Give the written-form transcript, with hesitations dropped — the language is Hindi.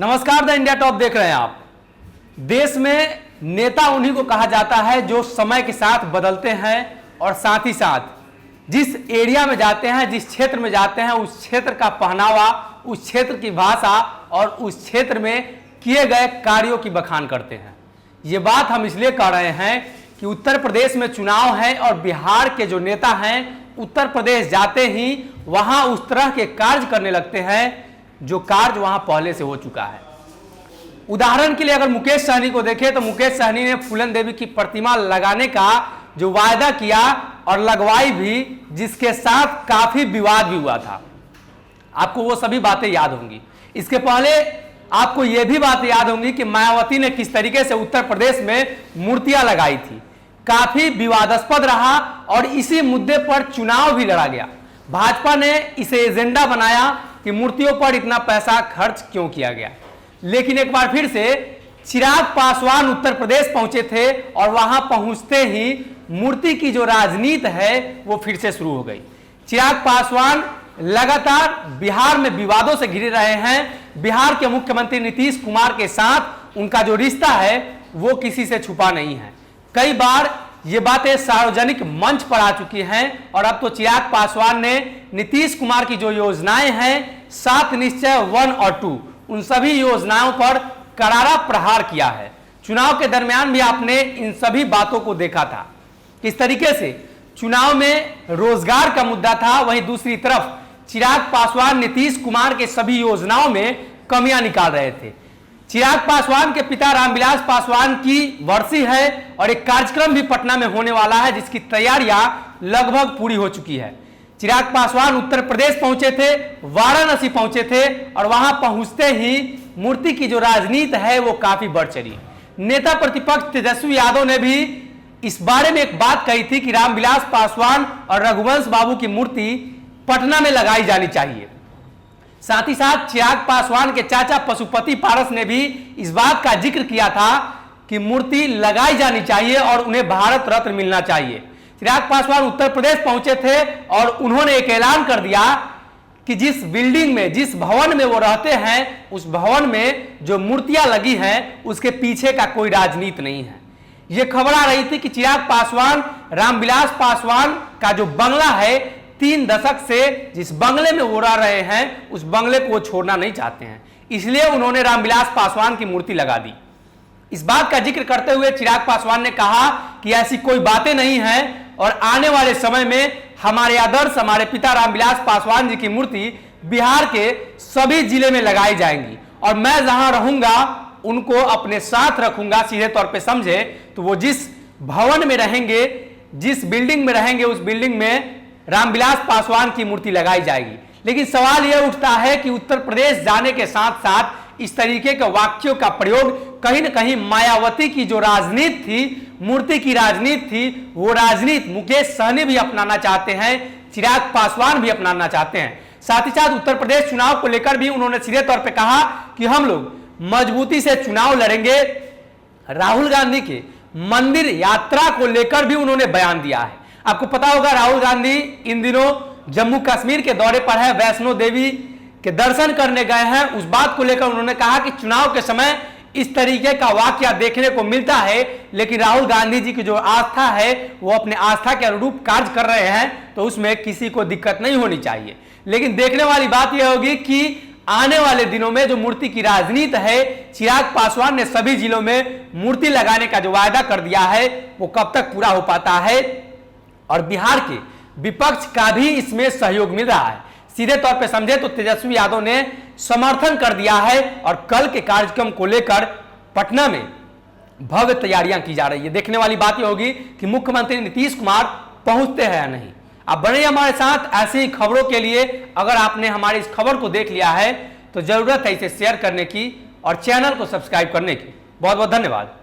नमस्कार, द इंडिया टॉप देख रहे हैं आप। देश में नेता उन्हीं को कहा जाता है जो समय के साथ बदलते हैं और साथ ही साथ जिस एरिया में जाते हैं, जिस क्षेत्र में जाते हैं, उस क्षेत्र का पहनावा, उस क्षेत्र की भाषा और उस क्षेत्र में किए गए कार्यों की बखान करते हैं। ये बात हम इसलिए कह रहे हैं कि उत्तर प्रदेश में चुनाव है और बिहार के जो नेता हैं उत्तर प्रदेश जाते ही वहां उस तरह के कार्य करने लगते हैं जो कार्य वहां पहले से हो चुका है। उदाहरण के लिए अगर मुकेश सहनी को देखें तो मुकेश सहनी ने फूलन देवी की प्रतिमा लगाने का जो वायदा किया और लगवाई भी, जिसके साथ काफी विवाद भी हुआ था। आपको वो सभी बातें याद होंगी। इसके पहले आपको ये भी बात याद होंगी कि मायावती ने किस तरीके से उत्तर प्रदेश में मूर्तियां लगाई थी। काफी विवादास्पद रहा और इसी मुद्दे पर चुनाव भी लड़ा गया। भाजपा ने इसे एजेंडा बनाया कि मूर्तियों पर इतना पैसा खर्च क्यों किया गया। लेकिन एक बार फिर से चिराग पासवान उत्तर प्रदेश पहुंचे थे और वहां पहुंचते ही मूर्ति की जो राजनीति है वो फिर से शुरू हो गई। चिराग पासवान लगातार बिहार में विवादों से घिरे रहे हैं। बिहार के मुख्यमंत्री नीतीश कुमार के साथ उनका जो रिश्ता है वो किसी से छुपा नहीं है। कई बार ये बातें सार्वजनिक मंच पर आ चुकी हैं और अब तो चिराग पासवान ने नीतीश कुमार की जो योजनाएं हैं 7 निश्चय 1 और 2, उन सभी योजनाओं पर करारा प्रहार किया है। चुनाव के दरमियान भी आपने इन सभी बातों को देखा था। किस तरीके से चुनाव में रोजगार का मुद्दा था, वहीं दूसरी तरफ चिराग पासवान नीतीश कुमार के सभी योजनाओं में कमियां निकाल रहे थे। चिराग पासवान के पिता रामविलास पासवान की बरसी है और एक कार्यक्रम भी पटना में होने वाला है जिसकी तैयारियां लगभग पूरी हो चुकी है। चिराग पासवान उत्तर प्रदेश पहुंचे थे, वाराणसी पहुंचे थे और वहां पहुंचते ही मूर्ति की जो राजनीति है वो काफी बढ़ चली। नेता प्रतिपक्ष तेजस्वी यादव ने भी इस बारे में एक बात कही थी कि रामविलास पासवान और रघुवंश बाबू की मूर्ति पटना में लगाई जानी चाहिए। साथ ही साथ चिराग पासवान के चाचा पशुपति पारस ने भी इस बात का जिक्र किया था कि मूर्ति लगाई जानी चाहिए और उन्हें भारत रत्न मिलना चाहिए। चिराग पासवान उत्तर प्रदेश पहुंचे थे और उन्होंने एक ऐलान कर दिया कि जिस बिल्डिंग में, जिस भवन में वो रहते हैं, उस भवन में जो मूर्तियां लगी हैं उसके पीछे का कोई राजनीति नहीं है। यह खबर आ रही थी कि चिराग पासवान रामविलास पासवान का जो बंगला है 3 दशक से जिस बंगले में वो रह रहे हैं उस बंगले को वो छोड़ना नहीं चाहते हैं, इसलिए उन्होंने रामविलास पासवान की मूर्ति लगा दी। इस बात का जिक्र करते हुए चिराग पासवान ने कहा कि ऐसी कोई बातें नहीं हैं और आने वाले समय में हमारे आदर्श, हमारे पिता रामविलास पासवान जी की मूर्ति बिहार के सभी जिले में लगाई जाएंगी और मैं जहां रहूंगा उनको अपने साथ रखूंगा। सीधे तौर पे समझे तो वो जिस भवन में रहेंगे, जिस बिल्डिंग में रहेंगे, उस बिल्डिंग में रामविलास पासवान की मूर्ति लगाई जाएगी। लेकिन सवाल यह उठता है कि उत्तर प्रदेश जाने के साथ साथ इस तरीके के वाक्यों का प्रयोग कहीं ना कहीं मायावती की जो राजनीति थी, मूर्ति की राजनीति थी, वो राजनीति मुकेश सहनी भी अपनाना चाहते हैं, चिराग पासवान भी अपनाना चाहते हैं। साथ ही साथ उत्तर प्रदेश चुनाव को लेकर भी उन्होंने सीधे तौर पर कहा कि हम लोग मजबूती से चुनाव लड़ेंगे। राहुल गांधी के मंदिर यात्रा को लेकर भी उन्होंने बयान दिया है। आपको पता होगा राहुल गांधी इन दिनों जम्मू कश्मीर के दौरे पर है, वैष्णो देवी के दर्शन करने गए हैं। उस बात को लेकर उन्होंने कहा कि चुनाव के समय इस तरीके का वाकया देखने को मिलता है, लेकिन राहुल गांधी जी की जो आस्था है वो अपने आस्था के अनुरूप कार्य कर रहे हैं, तो उसमें किसी को दिक्कत नहीं होनी चाहिए। लेकिन देखने वाली बात यह होगी कि आने वाले दिनों में जो मूर्ति की राजनीति है, चिराग पासवान ने सभी जिलों में मूर्ति लगाने का जो वायदा कर दिया है वो कब तक पूरा हो पाता है और बिहार के विपक्ष का भी इसमें सहयोग मिल रहा है। सीधे तौर पे समझे तो तेजस्वी यादव ने समर्थन कर दिया है और कल के कार्यक्रम को लेकर पटना में भव्य तैयारियां की जा रही है। देखने वाली बात यह होगी कि मुख्यमंत्री नीतीश कुमार पहुंचते हैं या नहीं। आप बने हमारे साथ ऐसी ही खबरों के लिए। अगर आपने हमारी इस खबर को देख लिया है तो जरूरत है इसे शेयर करने की और चैनल को सब्सक्राइब करने की। बहुत बहुत धन्यवाद।